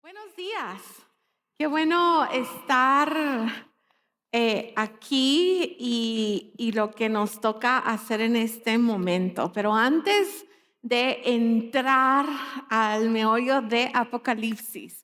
Buenos días. Qué bueno estar aquí y lo que nos toca hacer en este momento. Pero antes de entrar al meollo de Apocalipsis,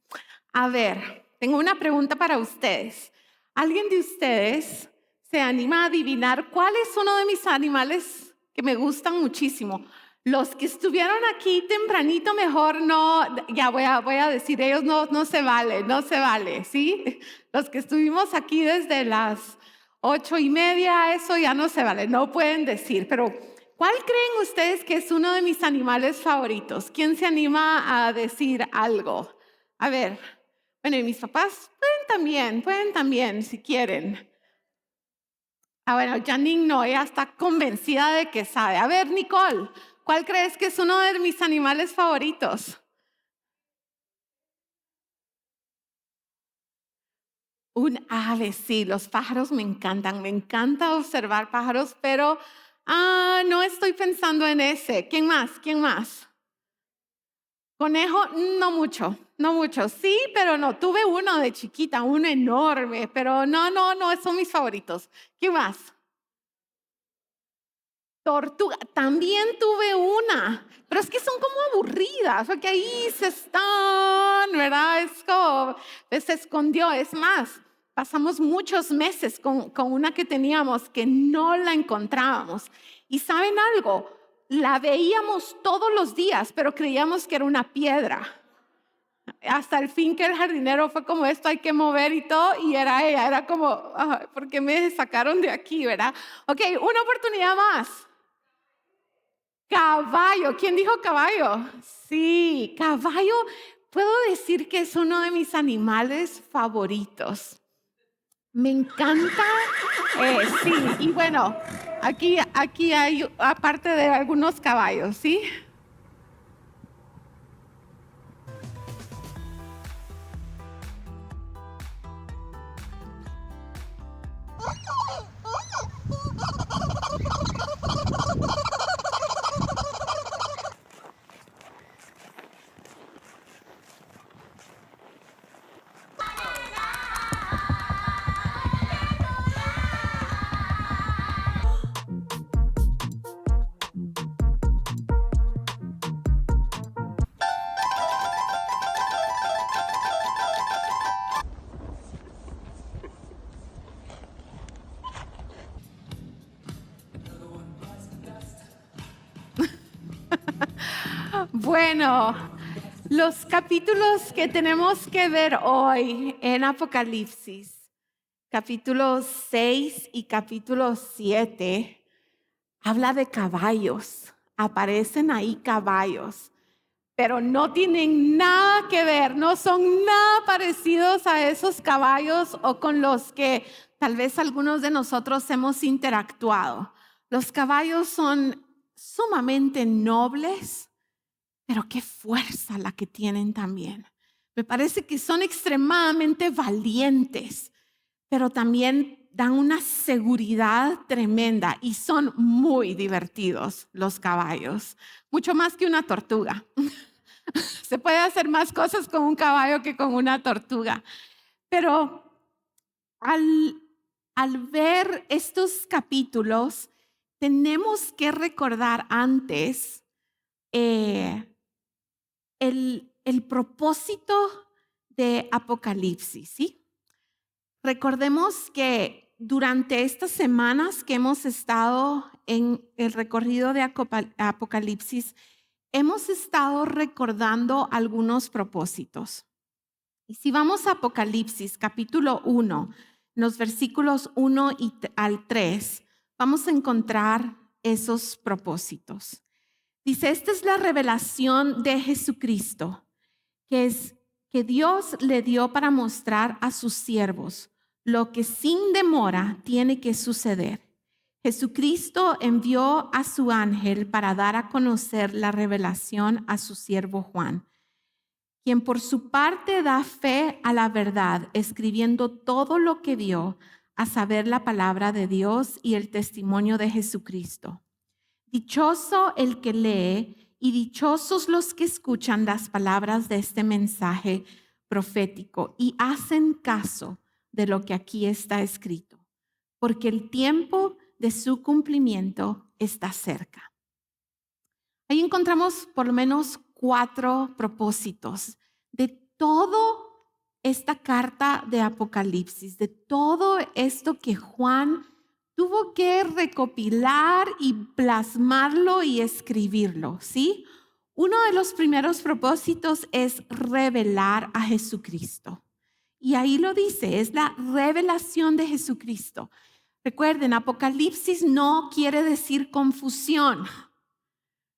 a ver, tengo una pregunta para ustedes. ¿Alguien de ustedes se anima a adivinar cuál es uno de mis animales que me gustan muchísimo? Los que estuvieron aquí tempranito, mejor no, ya voy a decir, ellos no se vale, ¿sí? Los que estuvimos aquí desde las 8:30, eso ya no se vale, no pueden decir, pero ¿cuál creen ustedes que es uno de mis animales favoritos? ¿Quién se anima a decir algo? A ver, bueno, y mis papás pueden también, si quieren. Bueno, Janine no, ella está convencida de que sabe. A ver, Nicole, ¿cuál crees que es uno de mis animales favoritos? Un ave, sí, los pájaros me encanta observar pájaros, pero no estoy pensando en ese. ¿Quién más? ¿Quién más? Conejo, no mucho. Sí, pero no, tuve uno de chiquita, uno enorme, pero no, son mis favoritos. ¿Quién más? Tortuga, también tuve una, pero es que son como aburridas, porque ahí se están, ¿verdad? Es como, se escondió, es más, pasamos muchos meses con una que teníamos que no la encontrábamos. Y ¿saben algo? La veíamos todos los días, pero creíamos que era una piedra. Hasta el fin que el jardinero fue como esto hay que mover y todo, y era ella, era como, ay, ¿por qué me sacaron de aquí, verdad? Ok, una oportunidad más. Caballo, ¿quién dijo caballo? Sí, caballo, puedo decir que es uno de mis animales favoritos. Me encanta, sí, y bueno, aquí hay, aparte de algunos caballos, ¿sí? Bueno, los capítulos que tenemos que ver hoy en Apocalipsis, capítulos 6 y capítulo 7, habla de caballos. Aparecen ahí caballos, pero no tienen nada que ver, no son nada parecidos a esos caballos o con los que tal vez algunos de nosotros hemos interactuado. Los caballos son sumamente nobles, pero qué fuerza la que tienen también. Me parece que son extremadamente valientes, pero también dan una seguridad tremenda y son muy divertidos los caballos, mucho más que una tortuga. Se puede hacer más cosas con un caballo que con una tortuga, pero al, al ver estos capítulos, tenemos que recordar antes eh, el propósito de Apocalipsis, ¿sí? Recordemos que durante estas semanas que hemos estado en el recorrido de Apocalipsis, hemos estado recordando algunos propósitos. Y si vamos a Apocalipsis capítulo 1, los versículos 1 al 3, vamos a encontrar esos propósitos. Dice, esta es la revelación de Jesucristo, que Dios le dio para mostrar a sus siervos lo que sin demora tiene que suceder. Jesucristo envió a su ángel para dar a conocer la revelación a su siervo Juan, quien por su parte da fe a la verdad, escribiendo todo lo que vio, a saber la palabra de Dios y el testimonio de Jesucristo. Dichoso el que lee y dichosos los que escuchan las palabras de este mensaje, profético y hacen caso de lo que aquí está escrito, porque el tiempo de su cumplimiento está cerca. Ahí encontramos por lo menos 4 propósitos de todo esta carta de Apocalipsis, de todo esto que Juan tuvo que recopilar y plasmarlo y escribirlo, ¿sí? Uno de los primeros propósitos es revelar a Jesucristo. Y ahí lo dice, es la revelación de Jesucristo. Recuerden, Apocalipsis no quiere decir confusión,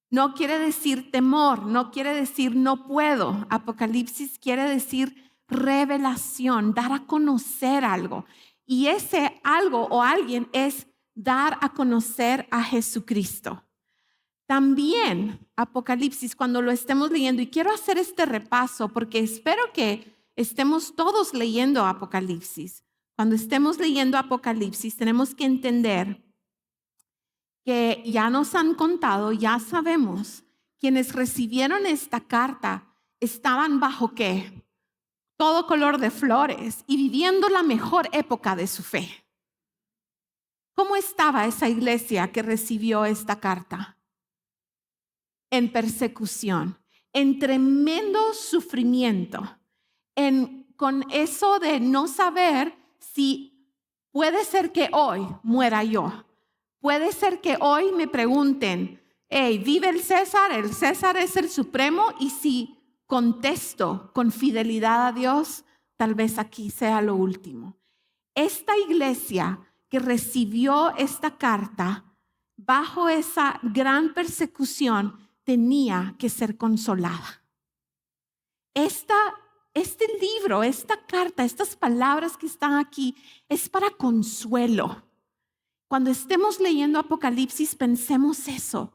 no quiere decir temor, no quiere decir no puedo. Apocalipsis quiere decir revelación, dar a conocer algo. Y ese algo o alguien es dar a conocer a Jesucristo. También Apocalipsis, cuando lo estemos leyendo, y quiero hacer este repaso porque espero que estemos todos leyendo Apocalipsis. Cuando estemos leyendo Apocalipsis, tenemos que entender que ya nos han contado, ya sabemos, quienes recibieron esta carta estaban bajo ¿qué? Todo color de flores y viviendo la mejor época de su fe. ¿Cómo estaba esa iglesia que recibió esta carta? En persecución, en tremendo sufrimiento, con eso de no saber si puede ser que hoy muera yo. Puede ser que hoy me pregunten, hey, ¿vive el César? El César es el supremo. Y si contesto con fidelidad a Dios, tal vez aquí sea lo último. Esta iglesia que recibió esta carta bajo esa gran persecución tenía que ser consolada. Este libro, esta carta, estas palabras que están aquí es para consuelo. Cuando estemos leyendo Apocalipsis, pensemos eso.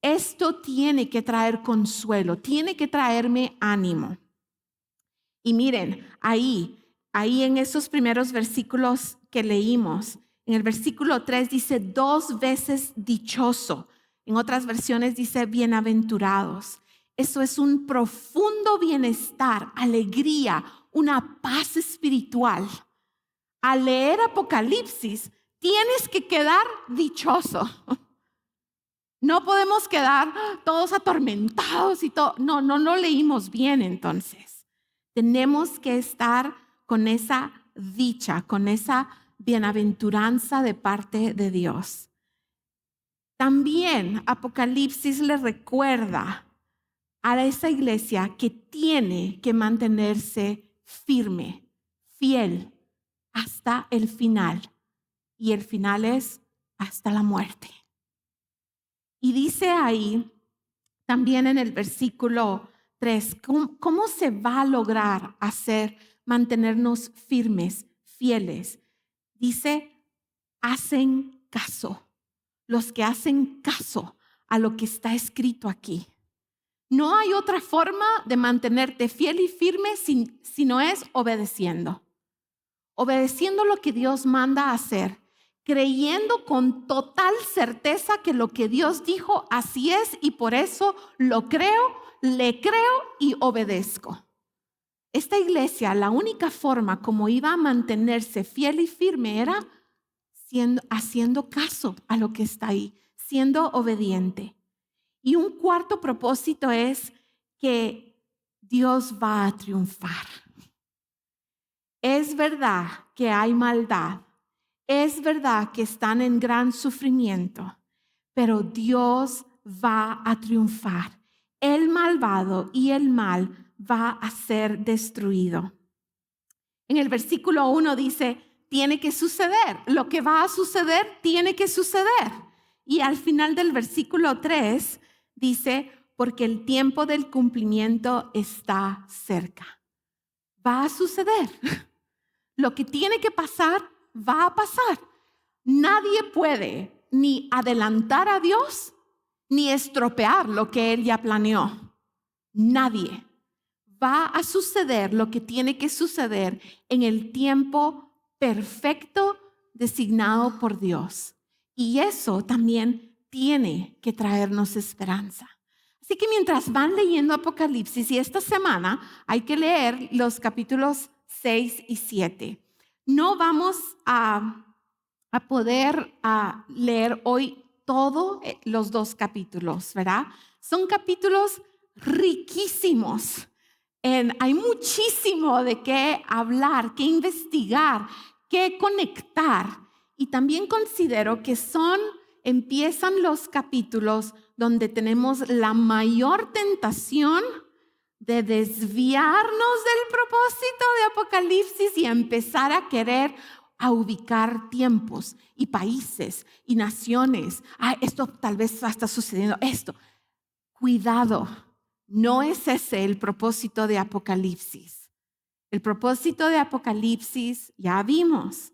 Esto tiene que traer consuelo, tiene que traerme ánimo. Y miren, ahí en esos primeros versículos que leímos, en el versículo 3 dice 2 veces dichoso. En otras versiones dice bienaventurados. Eso es un profundo bienestar, alegría, una paz espiritual. Al leer Apocalipsis, tienes que quedar dichoso. No podemos quedar todos atormentados y todo. No lo leímos bien entonces. Tenemos que estar con esa dicha, con esa bienaventuranza de parte de Dios. También Apocalipsis le recuerda a esa iglesia que tiene que mantenerse firme, fiel hasta el final. Y el final es hasta la muerte. Y dice ahí, también en el versículo 3, ¿cómo se va a lograr mantenernos firmes, fieles? Dice, hacen caso. Los que hacen caso a lo que está escrito aquí. No hay otra forma de mantenerte fiel y firme si no es obedeciendo. Obedeciendo lo que Dios manda a hacer. Creyendo con total certeza que lo que Dios dijo así es y por eso lo creo, le creo y obedezco. Esta iglesia, la única forma como iba a mantenerse fiel y firme era haciendo caso a lo que está ahí, siendo obediente. Y un cuarto propósito es que Dios va a triunfar. Es verdad que hay maldad. Es verdad que están en gran sufrimiento, pero Dios va a triunfar. El malvado y el mal va a ser destruido. En el versículo 1 dice, tiene que suceder. Lo que va a suceder, tiene que suceder. Y al final del versículo 3 dice, porque el tiempo del cumplimiento está cerca. Va a suceder. Lo que tiene que pasar, va a pasar. Nadie puede ni adelantar a Dios ni estropear lo que Él ya planeó. Nadie. Va a suceder lo que tiene que suceder en el tiempo perfecto designado por Dios. Y eso también tiene que traernos esperanza. Así que mientras van leyendo Apocalipsis, y esta semana hay que leer los capítulos 6 y 7. No vamos a poder leer hoy todos los 2 capítulos, ¿verdad? Son capítulos riquísimos. Hay muchísimo de qué hablar, qué investigar, qué conectar. Y también considero que empiezan los capítulos donde tenemos la mayor tentación de desviarnos del propósito de Apocalipsis y empezar a querer ubicar tiempos y países y naciones. Esto tal vez está sucediendo, esto. Cuidado, no es ese el propósito de Apocalipsis. El propósito de Apocalipsis, ya vimos,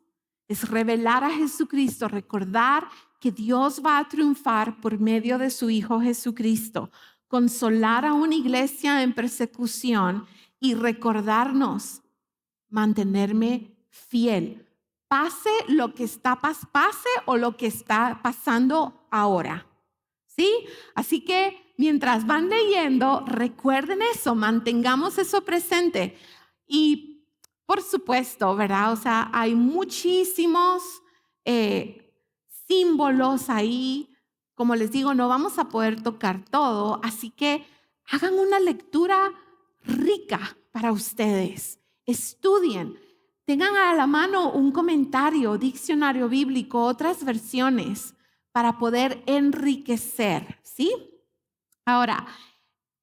es revelar a Jesucristo, recordar que Dios va a triunfar por medio de su Hijo Jesucristo, consolar a una iglesia en persecución y recordarnos, mantenerme fiel. Pase lo que pase o lo que está pasando ahora. ¿Sí? Así que mientras van leyendo, recuerden eso, mantengamos eso presente. Y por supuesto, ¿verdad? O sea, hay muchísimos símbolos ahí. Como les digo, no vamos a poder tocar todo, así que hagan una lectura rica para ustedes. Estudien, tengan a la mano un comentario, diccionario bíblico, otras versiones para poder enriquecer, ¿sí? Ahora,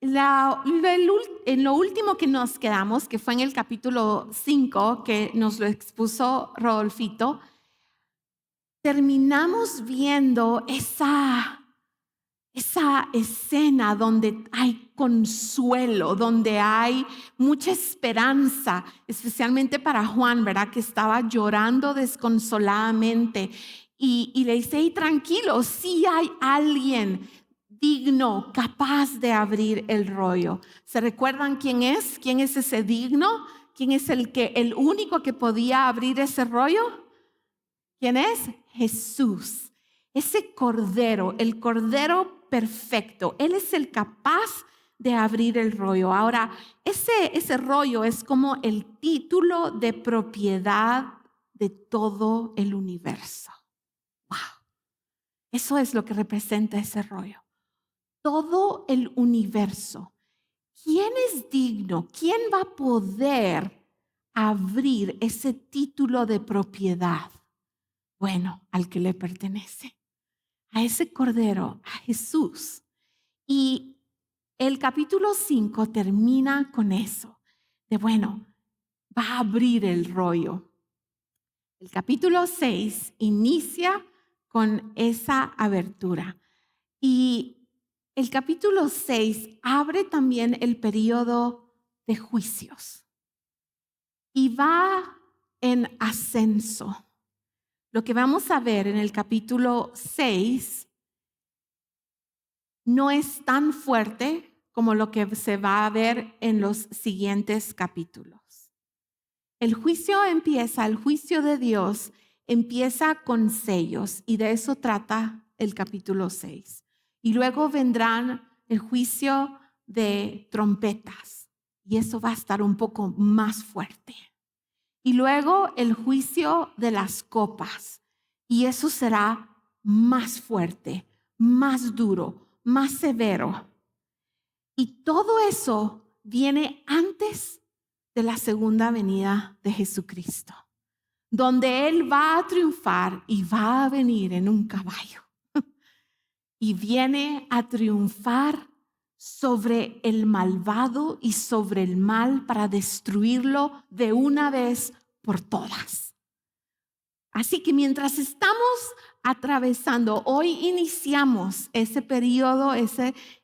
en lo último que nos quedamos, que fue en el capítulo 5, que nos lo expuso Rodolfito, terminamos viendo esa escena donde hay consuelo, donde hay mucha esperanza, especialmente para Juan, ¿verdad? Que estaba llorando desconsoladamente y le dice, hey, tranquilo, sí hay alguien digno, capaz de abrir el rollo. ¿Se recuerdan quién es? ¿Quién es ese digno? ¿Quién es el único que podía abrir ese rollo? ¿Quién es? Jesús. Ese cordero, el cordero perfecto. Él es el capaz de abrir el rollo. Ahora, ese rollo es como el título de propiedad de todo el universo. Wow. Eso es lo que representa ese rollo. Todo el universo. ¿Quién es digno? ¿Quién va a poder abrir ese título de propiedad? Bueno, al que le pertenece, a ese cordero, a Jesús. Y el capítulo 5 termina con eso, de bueno, va a abrir el rollo. El capítulo 6 inicia con esa abertura. Y el capítulo 6 abre también el periodo de juicios. Y va en ascenso. Lo que vamos a ver en el capítulo 6 no es tan fuerte como lo que se va a ver en los siguientes capítulos. El juicio de Dios empieza con sellos y de eso trata el capítulo 6. Y luego vendrán el juicio de trompetas y eso va a estar un poco más fuerte. Y luego el juicio de las copas. Y eso será más fuerte, más duro, más severo. Y todo eso viene antes de la segunda venida de Jesucristo, donde Él va a triunfar y va a venir en un caballo. Y viene a triunfar sobre el malvado y sobre el mal para destruirlo de una vez por todas. Así que mientras estamos atravesando, hoy iniciamos ese periodo,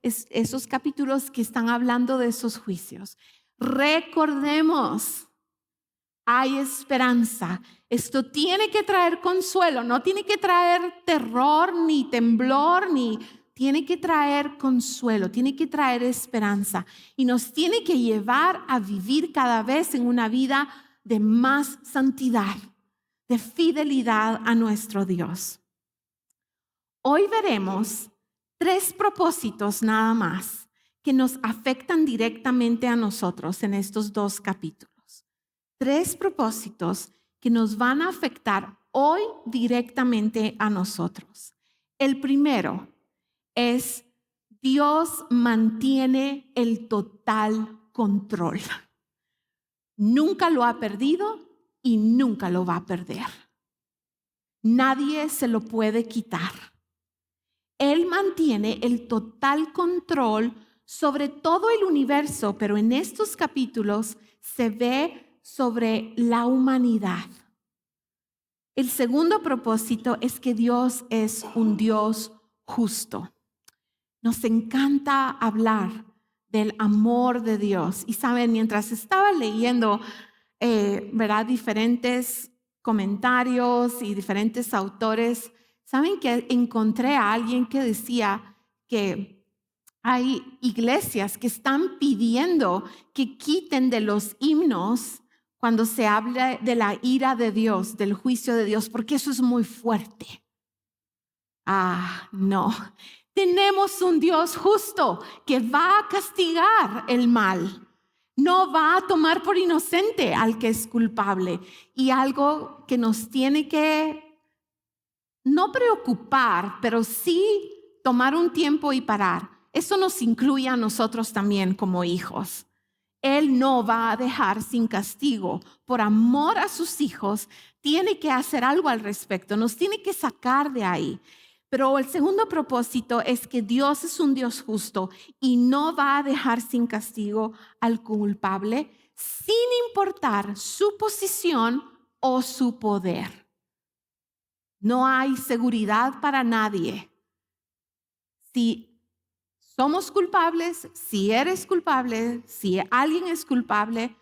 esos capítulos que están hablando de esos juicios. Recordemos, hay esperanza. Esto tiene que traer consuelo, no tiene que traer terror ni temblor, tiene que traer consuelo, tiene que traer esperanza y nos tiene que llevar a vivir cada vez en una vida de más santidad, de fidelidad a nuestro Dios. Hoy veremos 3 propósitos nada más que nos afectan directamente a nosotros en estos 2 capítulos. 3 propósitos que nos van a afectar hoy directamente a nosotros. El primero es: Dios mantiene el total control. Nunca lo ha perdido y nunca lo va a perder. Nadie se lo puede quitar. Él mantiene el total control sobre todo el universo, pero en estos capítulos se ve sobre la humanidad. El segundo propósito es que Dios es un Dios justo. Nos encanta hablar del amor de Dios. Y saben, mientras estaba leyendo, ¿verdad?, diferentes comentarios y diferentes autores, saben que encontré a alguien que decía que hay iglesias que están pidiendo que quiten de los himnos cuando se habla de la ira de Dios, del juicio de Dios, porque eso es muy fuerte. No. Tenemos un Dios justo que va a castigar el mal. No va a tomar por inocente al que es culpable. Y algo que nos tiene que no preocupar, pero sí tomar un tiempo y parar. Eso nos incluye a nosotros también como hijos. Él no va a dejar sin castigo. Por amor a sus hijos, tiene que hacer algo al respecto. Nos tiene que sacar de ahí. Pero el segundo propósito es que Dios es un Dios justo y no va a dejar sin castigo al culpable, sin importar su posición o su poder. No hay seguridad para nadie. Si somos culpables, si eres culpable, si alguien es culpable,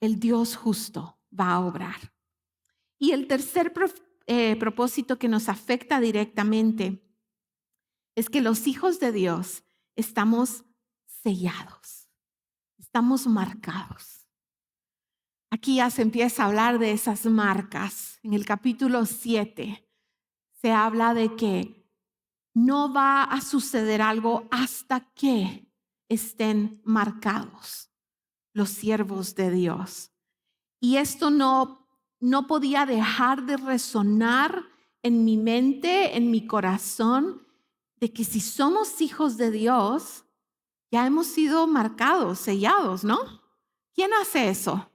el Dios justo va a obrar. Y el tercer propósito que nos afecta directamente es que los hijos de Dios estamos sellados, estamos marcados. Aquí ya se empieza a hablar de esas marcas. En el capítulo 7 se habla de que no va a suceder algo hasta que estén marcados los siervos de Dios. Y esto no podía dejar de resonar en mi mente, en mi corazón, de que si somos hijos de Dios, ya hemos sido marcados, sellados, ¿no? ¿Quién hace eso?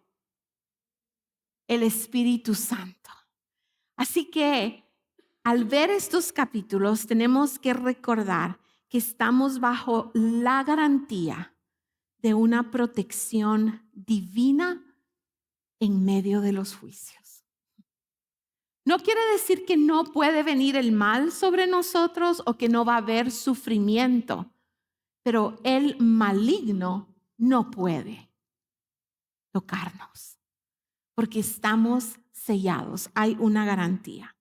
El Espíritu Santo. Así que al ver estos capítulos tenemos que recordar que estamos bajo la garantía de una protección divina en medio de los juicios. No quiere decir que no puede venir el mal sobre nosotros o que no va a haber sufrimiento, pero el maligno no puede tocarnos porque estamos sellados, hay una garantía.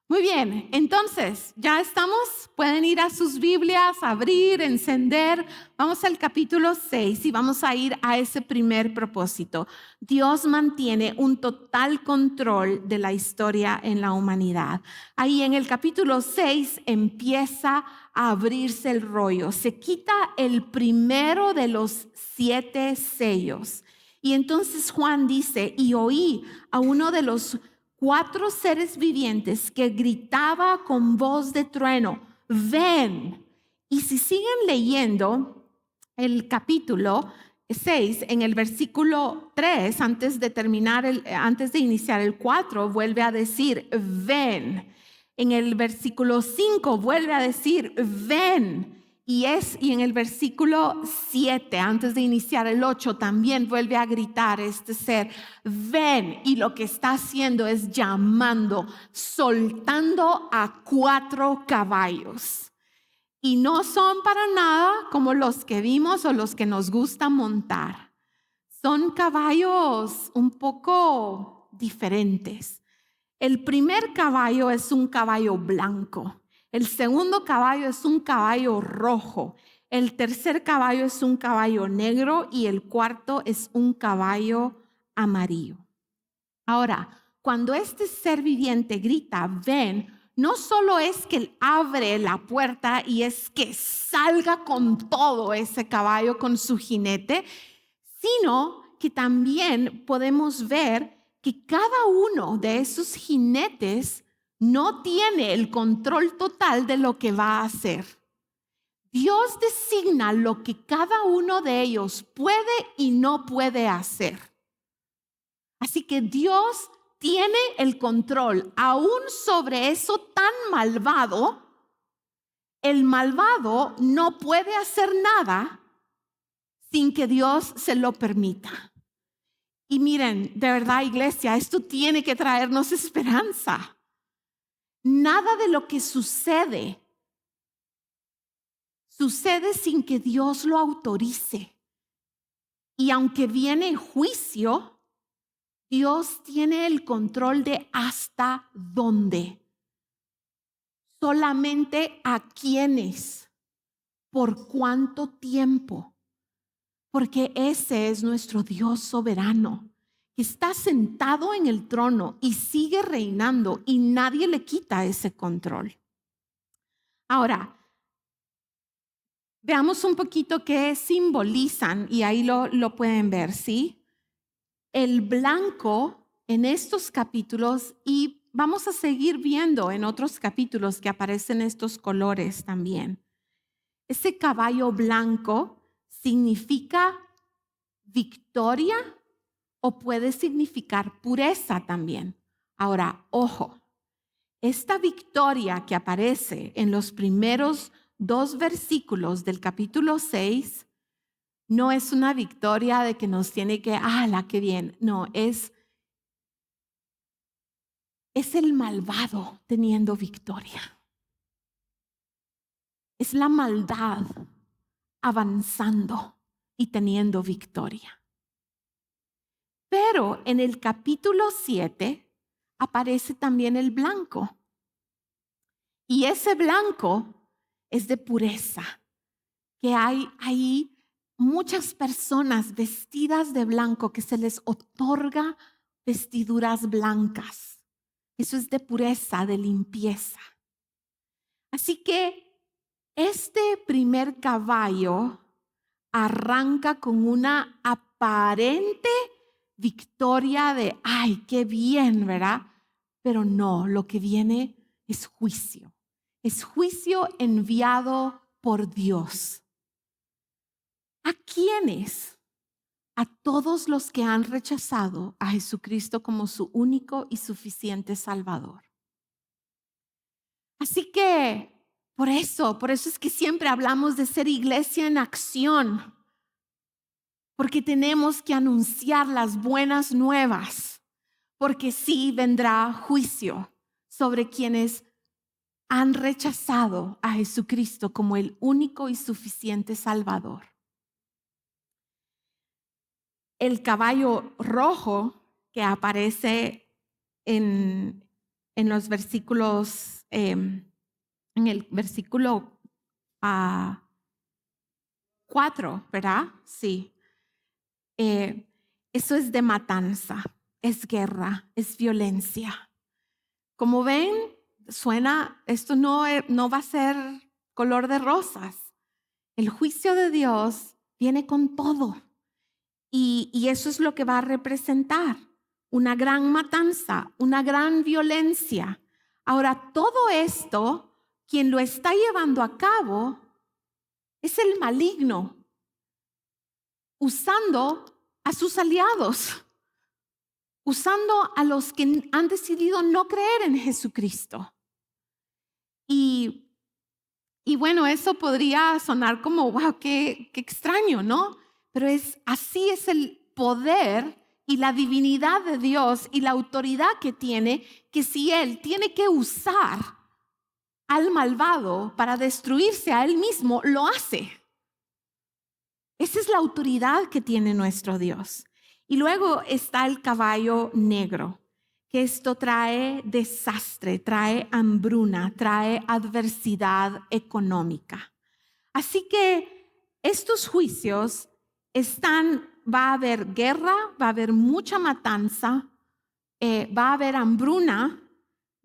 Muy bien, entonces, ¿ya estamos? Pueden ir a sus Biblias, abrir, encender. Vamos al capítulo 6 y vamos a ir a ese primer propósito. Dios mantiene un total control de la historia en la humanidad. Ahí en el capítulo 6 empieza a abrirse el rollo. Se quita el primero de los 7 sellos. Y entonces Juan dice, y oí a uno de los 4 seres vivientes que gritaba con voz de trueno, ven. Y si siguen leyendo el capítulo 6, en el versículo 3, antes de iniciar el 4, vuelve a decir, ven. En el versículo 5 vuelve a decir, ven. Y en el versículo 7, antes de iniciar el 8, también vuelve a gritar este ser, ven. Y lo que está haciendo es llamando, soltando a 4 caballos. Y no son para nada como los que vimos o los que nos gusta montar. Son caballos un poco diferentes. El primer caballo es un caballo blanco. El segundo caballo es un caballo rojo. El tercer caballo es un caballo negro y el cuarto es un caballo amarillo. Ahora, cuando este ser viviente grita, ven, no solo es que Él abre la puerta y es que salga con todo ese caballo, con su jinete, sino que también podemos ver que cada uno de esos jinetes no tiene el control total de lo que va a hacer. Dios designa lo que cada uno de ellos puede y no puede hacer. Así que Dios tiene el control aún sobre eso tan malvado. El malvado no puede hacer nada sin que Dios se lo permita. Y miren, de verdad, iglesia, esto tiene que traernos esperanza. Nada de lo que sucede sin que Dios lo autorice. Y aunque viene juicio, Dios tiene el control de hasta dónde. Solamente a quiénes, por cuánto tiempo. Porque ese es nuestro Dios soberano, que está sentado en el trono y sigue reinando y nadie le quita ese control. Ahora, veamos un poquito qué simbolizan y ahí lo pueden ver, ¿sí? El blanco en estos capítulos, y vamos a seguir viendo en otros capítulos que aparecen estos colores también. Ese caballo blanco significa victoria o puede significar pureza también. Ahora, ojo, esta victoria que aparece en los primeros 2 versículos del capítulo 6 no es una victoria de que nos tiene que, ¡ala, qué bien! No, es el malvado teniendo victoria. Es la maldad avanzando y teniendo victoria. Pero en el capítulo 7 aparece también el blanco. Y ese blanco es de pureza, que hay ahí muchas personas vestidas de blanco que se les otorga vestiduras blancas. Eso es de pureza, de limpieza. Así que este primer caballo arranca con una aparente victoria de, ¡ay, qué bien!, ¿verdad? Pero no, lo que viene es juicio. Es juicio enviado por Dios. ¿A quiénes? A todos los que han rechazado a Jesucristo como su único y suficiente Salvador. Así que por eso es que siempre hablamos de ser iglesia en acción, porque tenemos que anunciar las buenas nuevas, porque sí vendrá juicio sobre quienes han rechazado a Jesucristo como el único y suficiente Salvador. El caballo rojo que aparece en los versículos, en el versículo 4, ¿verdad? Sí. Eso es de matanza, es guerra, es violencia. Como ven, esto no va a ser color de rosas. El juicio de Dios viene con todo. Y eso es lo que va a representar, una gran matanza, una gran violencia. Ahora, todo esto, quien lo está llevando a cabo es el maligno, usando a sus aliados, usando a los que han decidido no creer en Jesucristo. Y bueno, eso podría sonar como, wow, qué extraño, ¿no? Pero así es el poder y la divinidad de Dios y la autoridad que tiene, que si Él tiene que usar al malvado para destruirse a Él mismo, lo hace. Esa es la autoridad que tiene nuestro Dios. Y luego está el caballo negro, que esto trae desastre, trae hambruna, trae adversidad económica. Así que estos juicios va a haber guerra, va a haber mucha matanza, va a haber hambruna,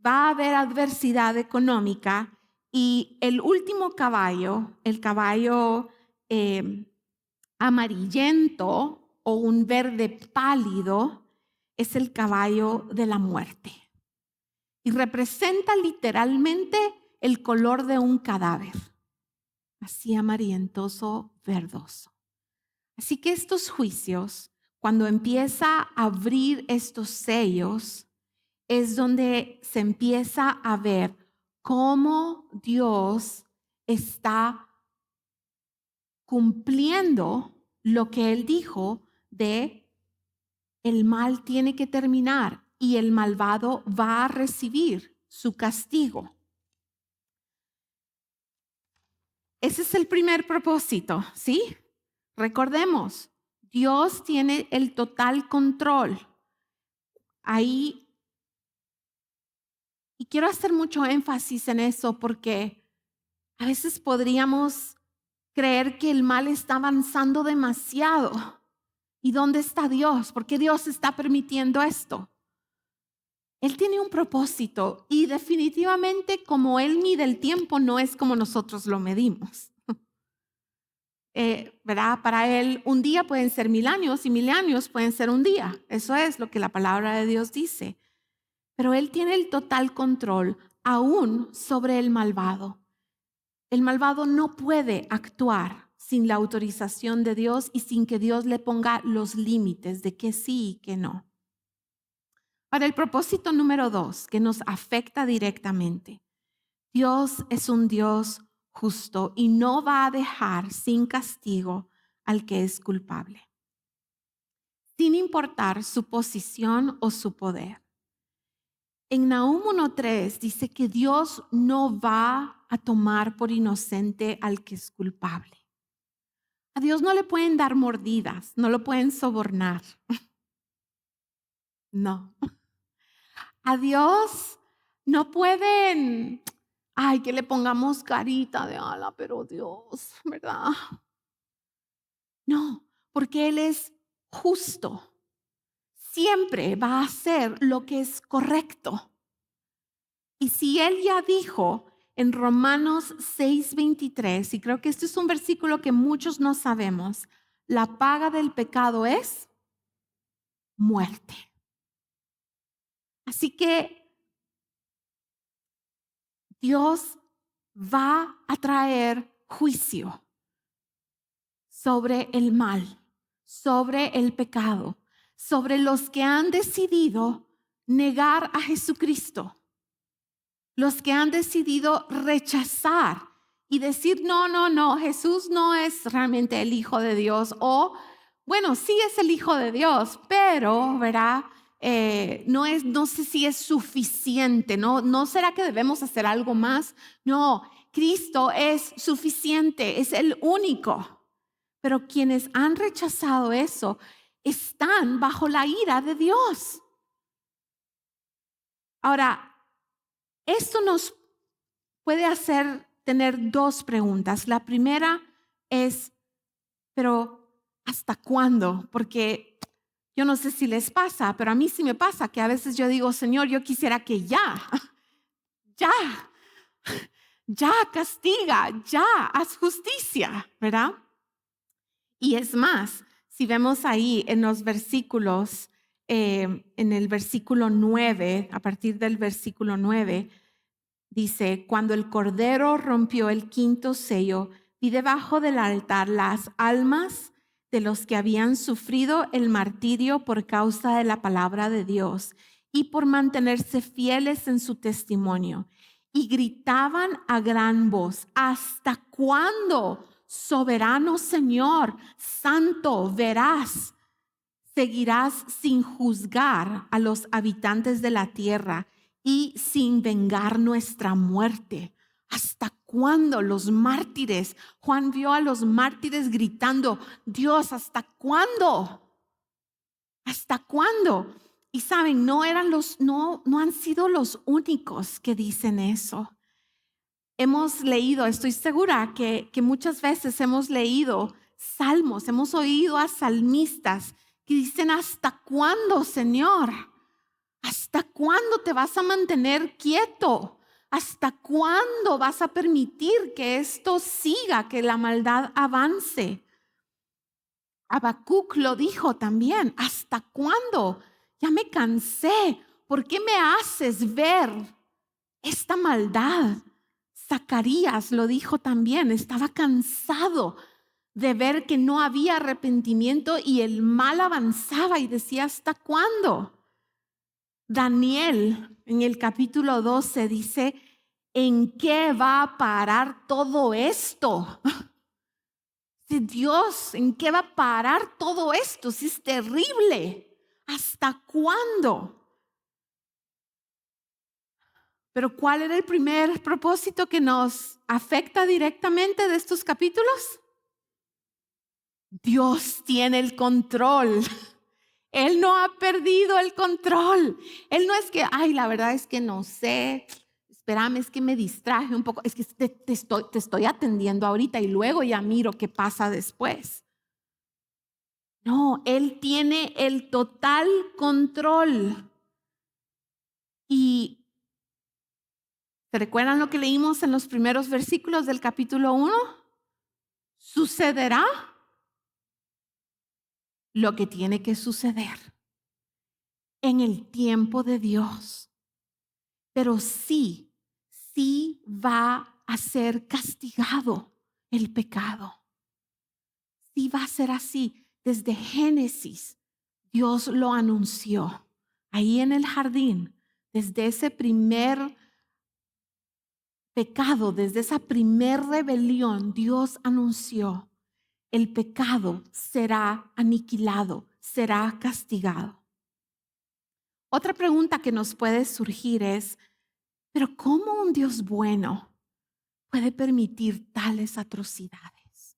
va a haber adversidad económica y el último caballo, el caballo amarillento o un verde pálido, es el caballo de la muerte. Y representa literalmente el color de un cadáver, así amarillentoso, verdoso. Así que estos juicios, cuando empieza a abrir estos sellos, es donde se empieza a ver cómo Dios está cumpliendo lo que Él dijo de el mal tiene que terminar y el malvado va a recibir su castigo. Ese es el primer propósito, ¿sí? Recordemos, Dios tiene el total control. Ahí, y quiero hacer mucho énfasis en eso porque a veces podríamos creer que el mal está avanzando demasiado. ¿Y dónde está Dios? ¿Por qué Dios está permitiendo esto? Él tiene un propósito y definitivamente como Él mide el tiempo no es como nosotros lo medimos. ¿Verdad? Para Él un día pueden ser 1000 años y 1000 años pueden ser un día. Eso es lo que la palabra de Dios dice. Pero Él tiene el total control aún sobre el malvado. El malvado no puede actuar sin la autorización de Dios y sin que Dios le ponga los límites de que sí y que no. Para el propósito número 2, que nos afecta directamente, Dios es un Dios justo y no va a dejar sin castigo al que es culpable, sin importar su posición o su poder. En Nahum 1:3 dice que Dios no va a tomar por inocente al que es culpable. A Dios no le pueden dar mordidas, no lo pueden sobornar. No. A Dios no pueden, que le pongamos carita de ala, pero Dios, ¿verdad? No, porque Él es justo. Siempre va a hacer lo que es correcto. Y si Él ya dijo en Romanos 6:23, y creo que este es un versículo que muchos no sabemos, la paga del pecado es muerte. Así que Dios va a traer juicio sobre el mal, sobre el pecado, sobre los que han decidido negar a Jesucristo, los que han decidido rechazar y decir, no, Jesús no es realmente el Hijo de Dios, o bueno, sí es el Hijo de Dios, pero, ¿verdad? No sé si es suficiente, ¿no será que debemos hacer algo más? No, Cristo es suficiente, es el único. Pero quienes han rechazado eso están bajo la ira de Dios. Ahora, esto nos puede hacer tener dos preguntas. La primera es, pero ¿hasta cuándo? Porque yo no sé si les pasa, pero a mí sí me pasa que a veces yo digo, Señor, yo quisiera que ya castiga, ya haz justicia, ¿verdad? Y es más, si vemos ahí en los versículos, en el versículo 9, a partir del versículo 9, dice, cuando el Cordero rompió el quinto sello, vi debajo del altar las almas de los que habían sufrido el martirio por causa de la palabra de Dios y por mantenerse fieles en su testimonio. Y gritaban a gran voz, ¿hasta cuándo, soberano Señor, santo, veraz, seguirás sin juzgar a los habitantes de la tierra y sin vengar nuestra muerte? ¿Hasta cuándo los mártires? Juan vio a los mártires gritando, Dios, ¿hasta cuándo? ¿Hasta cuándo? Y saben, no han sido los únicos que dicen eso. Hemos leído, estoy segura que muchas veces hemos leído salmos, hemos oído a salmistas que dicen, ¿hasta cuándo, Señor? ¿Hasta ¿Hasta cuándo te vas a mantener quieto? ¿Hasta cuándo vas a permitir que esto siga, que la maldad avance? Habacuc lo dijo también. ¿Hasta cuándo? Ya me cansé. ¿Por qué me haces ver esta maldad? Zacarías lo dijo también. Estaba cansado de ver que no había arrepentimiento y el mal avanzaba y decía, ¿hasta cuándo? Daniel en el capítulo 12 dice, ¿en qué va a parar todo esto? Si Dios, ¿en qué va a parar todo esto? Si es terrible. ¿Hasta cuándo? Pero ¿cuál era el primer propósito que nos afecta directamente de estos capítulos? Dios tiene el control. Él no ha perdido el control. Él no es que, ay, la verdad es que no sé. Espérame, es que me distraje un poco. Es que te estoy atendiendo ahorita y luego ya miro qué pasa después. No, Él tiene el total control. Y ¿se recuerdan lo que leímos en los primeros versículos del capítulo 1? Sucederá lo que tiene que suceder en el tiempo de Dios. Pero sí va a ser castigado el pecado. Sí va a ser así. Desde Génesis, Dios lo anunció. Ahí en el jardín, desde ese primer pecado, desde esa primer rebelión, Dios anunció, el pecado será aniquilado, será castigado. Otra pregunta que nos puede surgir es, ¿pero cómo un Dios bueno puede permitir tales atrocidades?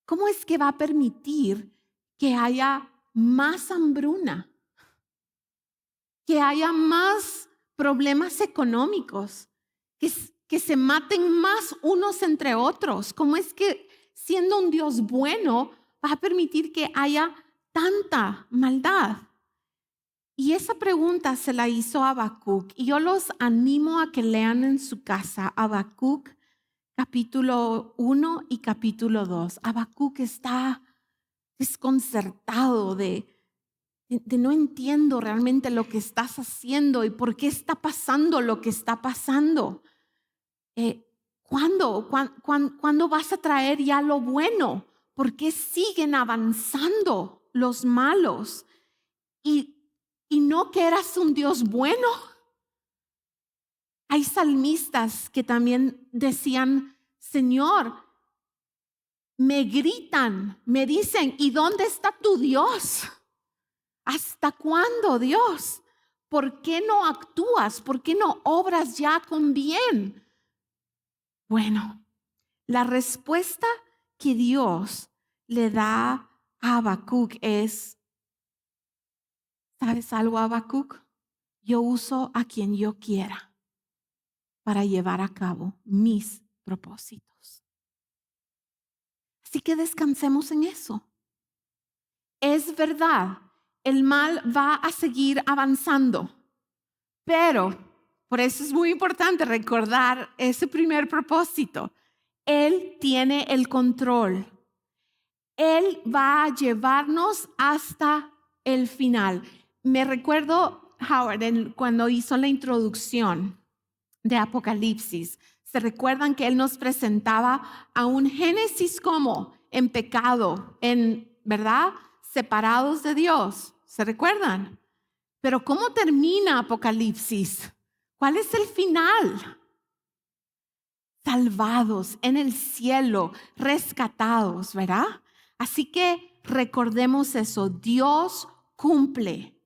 ¿Cómo es que va a permitir que haya más hambruna, que haya más problemas económicos, que se maten más unos entre otros? ¿Cómo es que siendo un Dios bueno va a permitir que haya tanta maldad? Y esa pregunta se la hizo Habacuc y yo los animo a que lean en su casa Habacuc capítulo 1 y capítulo 2. Habacuc está desconcertado de no entiendo realmente lo que estás haciendo y por qué está pasando lo que está pasando. ¿Cuándo vas a traer ya lo bueno? ¿Por qué siguen avanzando los malos? Y no que eras un Dios bueno. Hay salmistas que también decían, Señor, me gritan, me dicen, ¿y dónde está tu Dios? ¿Hasta cuándo, Dios? ¿Por qué no actúas? ¿Por qué no obras ya con bien? Bueno, la respuesta que Dios le da a Habacuc es, ¿sabes algo, Habacuc? Yo uso a quien yo quiera para llevar a cabo mis propósitos. Así que descansemos en eso. Es verdad, el mal va a seguir avanzando, pero por eso es muy importante recordar ese primer propósito. Él tiene el control. Él va a llevarnos hasta el final. Me recuerdo Howard cuando hizo la introducción de Apocalipsis. ¿Se recuerdan que él nos presentaba a un Génesis como en pecado, verdad? Separados de Dios. ¿Se recuerdan? Pero ¿cómo termina Apocalipsis? ¿Cuál es el final? Salvados en el cielo, rescatados, ¿verdad? Así que recordemos eso, Dios cumple.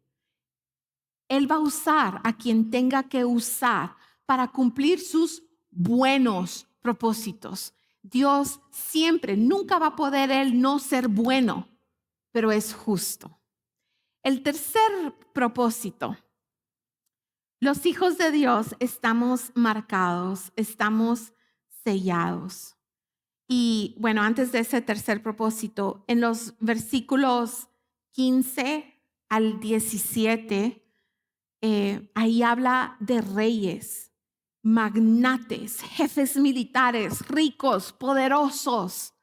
Él va a usar a quien tenga que usar para cumplir sus buenos propósitos. Dios siempre, nunca va a poder Él no ser bueno, pero es justo. El tercer propósito. Los hijos de Dios estamos marcados, estamos sellados. Y bueno, antes de ese tercer propósito, en los versículos 15 al 17, Ahí habla de reyes, magnates, jefes militares, ricos, poderosos.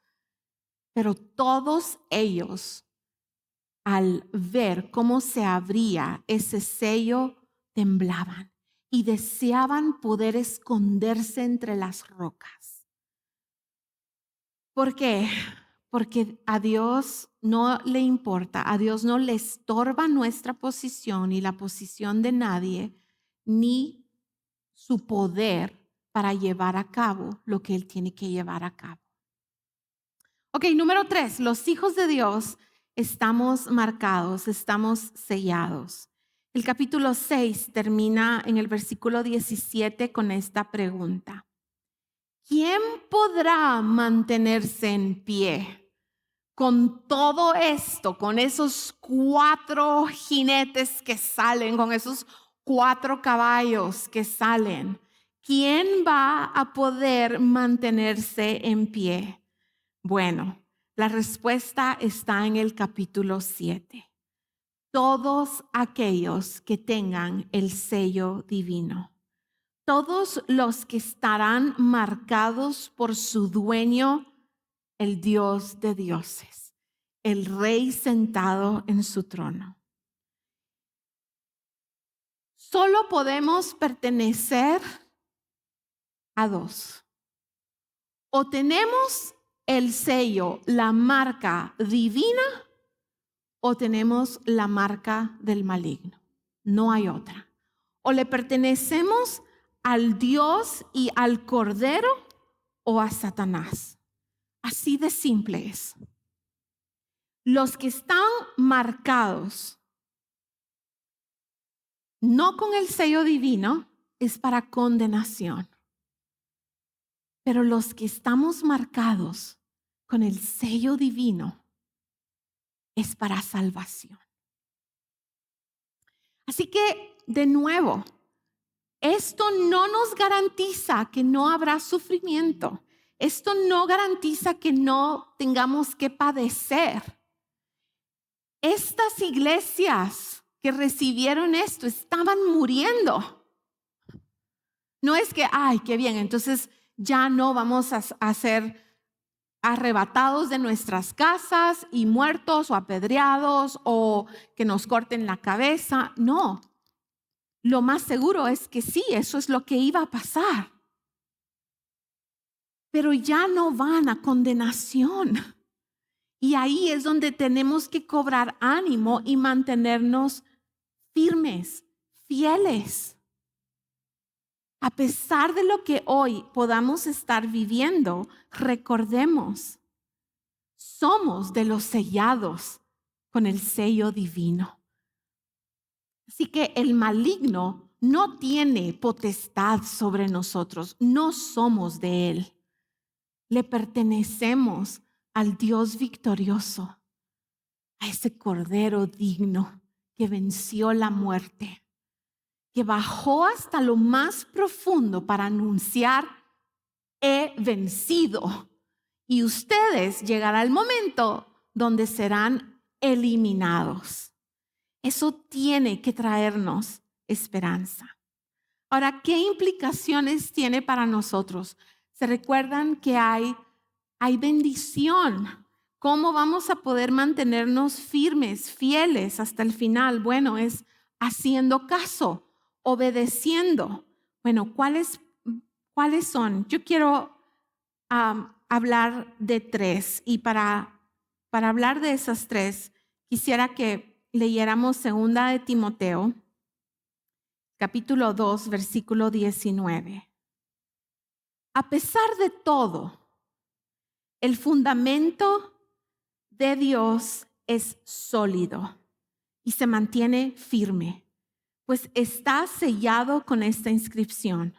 Pero todos ellos, al ver cómo se abría ese sello, temblaban y deseaban poder esconderse entre las rocas. ¿Por qué? Porque a Dios no le importa, a Dios no le estorba nuestra posición y la posición de nadie, ni su poder para llevar a cabo lo que Él tiene que llevar a cabo. Ok, número 3, los hijos de Dios estamos marcados, estamos sellados. El capítulo 6 termina en el versículo 17 con esta pregunta. ¿Quién podrá mantenerse en pie con todo esto, con esos 4 jinetes que salen, con esos 4 caballos que salen? ¿Quién va a poder mantenerse en pie? Bueno, la respuesta está en el capítulo 7. Todos aquellos que tengan el sello divino. Todos los que estarán marcados por su dueño, el Dios de dioses, el Rey sentado en su trono. Solo podemos pertenecer a 2. O tenemos el sello, la marca divina, o tenemos la marca del maligno. No hay otra. O le pertenecemos al Dios y al Cordero o a Satanás. Así de simple es. Los que están marcados no con el sello divino es para condenación. Pero los que estamos marcados con el sello divino es para salvación. Así que, de nuevo, esto no nos garantiza que no habrá sufrimiento. Esto no garantiza que no tengamos que padecer. Estas iglesias que recibieron esto estaban muriendo. No es que, ay, qué bien, entonces ya no vamos a ser arrebatados de nuestras casas y muertos o apedreados o que nos corten la cabeza. No, lo más seguro es que sí, eso es lo que iba a pasar. Pero ya no van a condenación. Y ahí es donde tenemos que cobrar ánimo y mantenernos firmes, fieles. A pesar de lo que hoy podamos estar viviendo, recordemos, somos de los sellados con el sello divino. Así que el maligno no tiene potestad sobre nosotros, no somos de él. Le pertenecemos al Dios victorioso, a ese Cordero digno que venció la muerte, que bajó hasta lo más profundo para anunciar, he vencido. Y ustedes llegará el momento donde serán eliminados. Eso tiene que traernos esperanza. Ahora, ¿qué implicaciones tiene para nosotros? ¿Se recuerdan que hay bendición? ¿Cómo vamos a poder mantenernos firmes, fieles hasta el final? Bueno, es haciendo caso, obedeciendo. Bueno, ¿cuáles son? Yo quiero hablar de 3 y para hablar de esas 3 quisiera que leyéramos 2 de Timoteo, capítulo 2, versículo 19. A pesar de todo, el fundamento de Dios es sólido y se mantiene firme, pues está sellado con esta inscripción: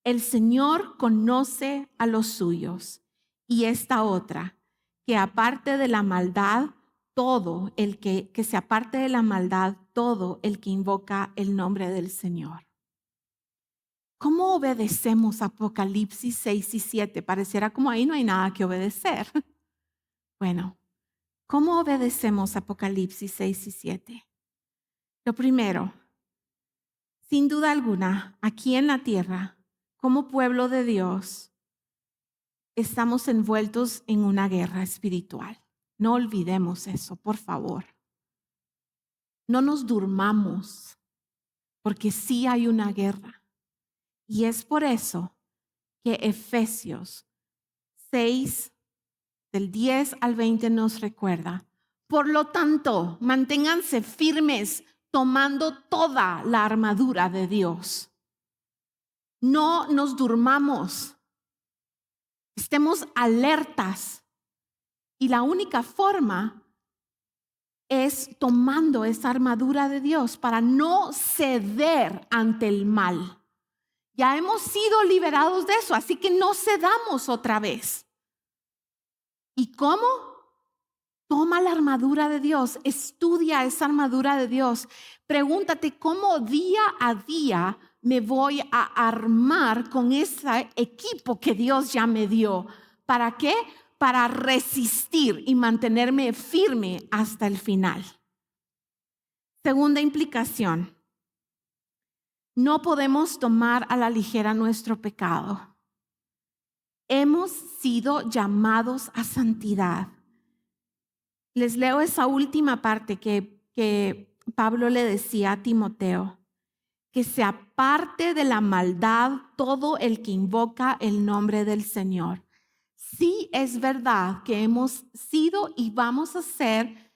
el Señor conoce a los suyos. Y esta otra, que aparte de la maldad, todo el que se aparte de la maldad, todo el que invoca el nombre del Señor. ¿Cómo obedecemos Apocalipsis 6 y 7? Pareciera como ahí no hay nada que obedecer. Bueno, ¿cómo obedecemos Apocalipsis 6 y 7? Lo primero, Sin duda alguna, aquí en la tierra, como pueblo de Dios, estamos envueltos en una guerra espiritual. No olvidemos eso, por favor. No nos durmamos, porque sí hay una guerra. Y es por eso que Efesios 6, del 10 al 20 nos recuerda. Por lo tanto, manténganse firmes tomando toda la armadura de Dios. No nos durmamos. Estemos alertas. Y la única forma es tomando esa armadura de Dios para no ceder ante el mal. Ya hemos sido liberados de eso, así que no cedamos otra vez. ¿Y cómo? Toma la armadura de Dios, estudia esa armadura de Dios. Pregúntate cómo día a día me voy a armar con ese equipo que Dios ya me dio. ¿Para qué? Para resistir y mantenerme firme hasta el final. Segunda implicación. No podemos tomar a la ligera nuestro pecado. Hemos sido llamados a santidad. Les leo esa última parte que Pablo le decía a Timoteo, que se aparte de la maldad todo el que invoca el nombre del Señor. Sí es verdad que hemos sido y vamos a ser,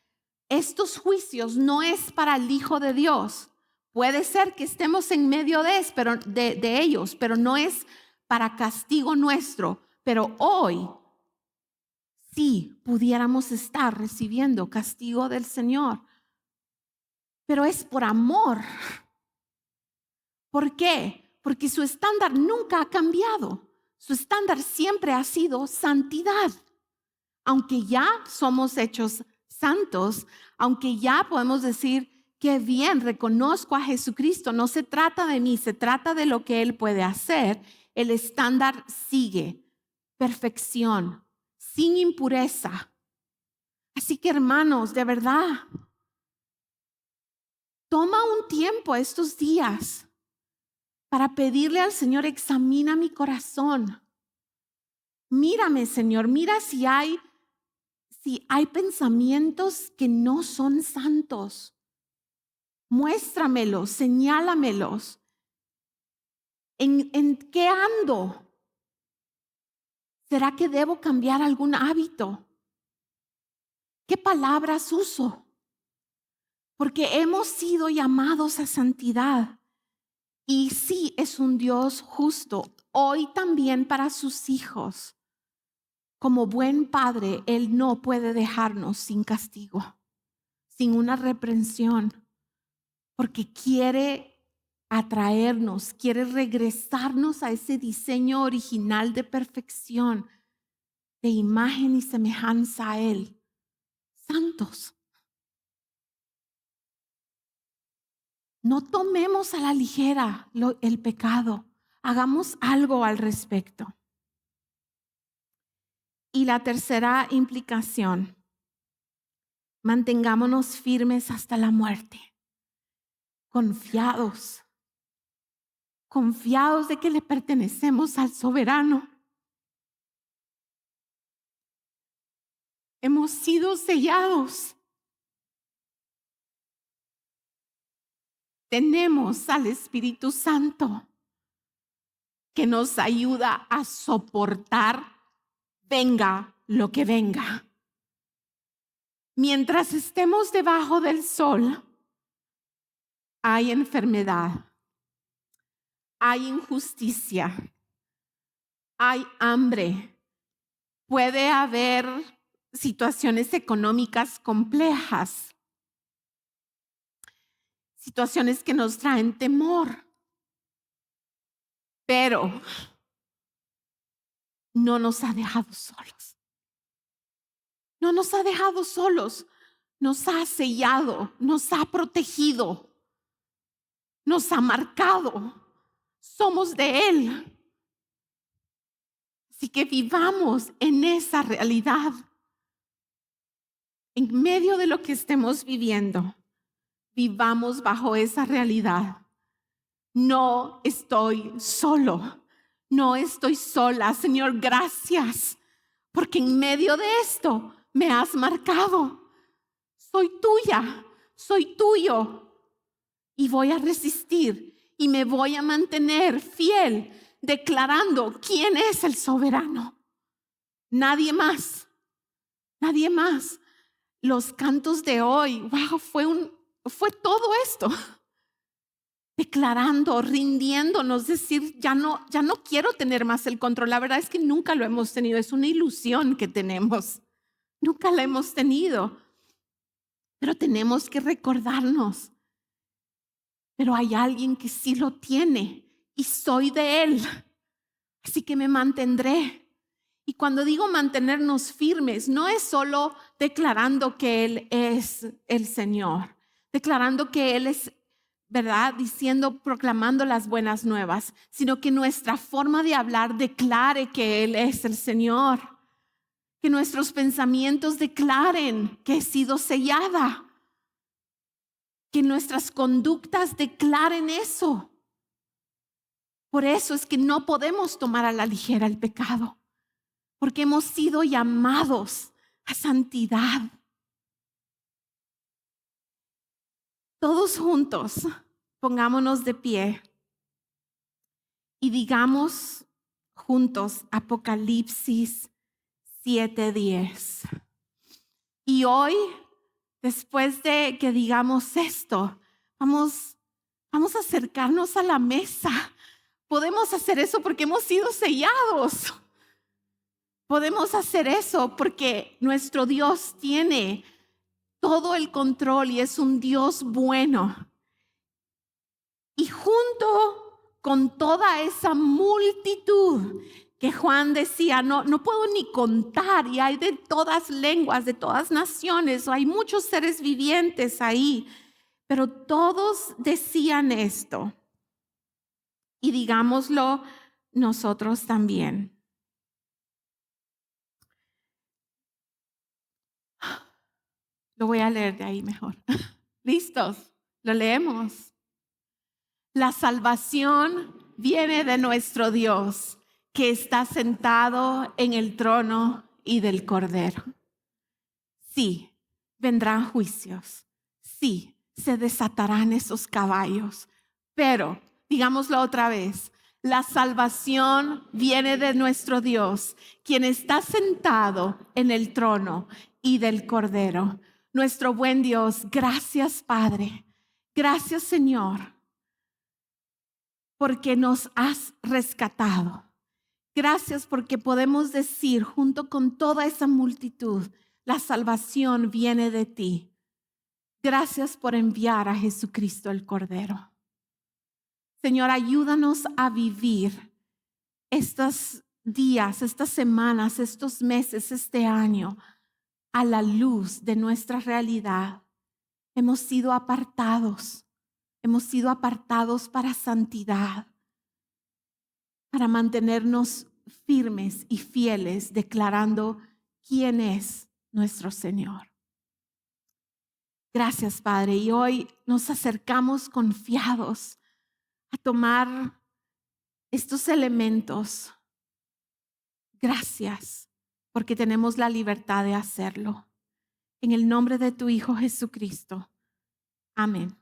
estos juicios no es para el Hijo de Dios. Puede ser que estemos en medio de ellos, pero no es para castigo nuestro. Pero hoy sí pudiéramos estar recibiendo castigo del Señor, pero es por amor. ¿Por qué? Porque su estándar nunca ha cambiado. Su estándar siempre ha sido santidad. Aunque ya somos hechos santos, aunque ya podemos decir que bien, reconozco a Jesucristo, no se trata de mí, se trata de lo que Él puede hacer, el estándar sigue, perfección, sin impureza. Así que hermanos, de verdad, toma un tiempo estos días para pedirle al Señor, examina mi corazón. Mírame, Señor, mira si hay pensamientos que no son santos. Muéstramelos, señálamelos. ¿En qué ando? ¿Será que debo cambiar algún hábito? ¿Qué palabras uso? Porque hemos sido llamados a santidad. Y sí, es un Dios justo, hoy también para sus hijos. Como buen padre, Él no puede dejarnos sin castigo, sin una reprensión, porque quiere atraernos, quiere regresarnos a ese diseño original de perfección, de imagen y semejanza a Él, santos. No tomemos a la ligera el pecado, hagamos algo al respecto. Y la tercera implicación, mantengámonos firmes hasta la muerte, confiados de que le pertenecemos al soberano. Hemos sido sellados. Tenemos al Espíritu Santo que nos ayuda a soportar, venga lo que venga. Mientras estemos debajo del sol, hay enfermedad, hay injusticia, hay hambre, puede haber situaciones económicas complejas, situaciones que nos traen temor, pero no nos ha dejado solos. No nos ha dejado solos, nos ha sellado, nos ha protegido, nos ha marcado. Somos de Él. Así que vivamos en esa realidad. En medio de lo que estemos viviendo, vivamos bajo esa realidad. no estoy solo, no estoy sola. Señor, gracias, porque en medio de esto me has marcado. Soy tuya, soy tuyo y voy a resistir y me voy a mantener fiel, declarando quién es el soberano. Nadie más, nadie más. Los cantos de hoy, wow, fue todo esto. Declarando, rindiéndonos, decir, ya no quiero tener más el control. La verdad es que nunca lo hemos tenido, es una ilusión que tenemos. Nunca la hemos tenido. Pero tenemos que recordarnos, pero hay alguien que sí lo tiene y soy de él. Así que me mantendré. Y cuando digo mantenernos firmes, no es solo declarando que Él es el Señor, declarando que Él es, ¿verdad? Diciendo, proclamando las buenas nuevas, sino que nuestra forma de hablar declare que Él es el Señor. Que nuestros pensamientos declaren que he sido sellada. Que nuestras conductas declaren eso. Por eso es que no podemos tomar a la ligera el pecado. Porque hemos sido llamados a santidad. Todos juntos, pongámonos de pie y digamos juntos Apocalipsis 7:10. Y hoy, después de que digamos esto, vamos a acercarnos a la mesa. Podemos hacer eso porque hemos sido sellados. Podemos hacer eso porque nuestro Dios tiene todo el control y es un Dios bueno. Y junto con toda esa multitud que Juan decía, no puedo ni contar, y hay de todas lenguas, de todas naciones, hay muchos seres vivientes ahí, pero todos decían esto. Y digámoslo nosotros también. Lo voy a leer de ahí mejor. ¿Listos? Lo leemos. La salvación viene de nuestro Dios, que está sentado en el trono y del Cordero. Sí, vendrán juicios. Sí, se desatarán esos caballos. Pero, digámoslo otra vez, la salvación viene de nuestro Dios, quien está sentado en el trono y del Cordero. Nuestro buen Dios, gracias Padre, gracias Señor, porque nos has rescatado. Gracias porque podemos decir junto con toda esa multitud, la salvación viene de ti. Gracias por enviar a Jesucristo el Cordero. Señor, ayúdanos a vivir estos días, estas semanas, estos meses, este año, a la luz de nuestra realidad. Hemos sido apartados para santidad, para mantenernos firmes y fieles, declarando quién es nuestro Señor. Gracias, Padre. Y hoy nos acercamos confiados a tomar estos elementos. Gracias, porque tenemos la libertad de hacerlo. En el nombre de tu Hijo Jesucristo. Amén.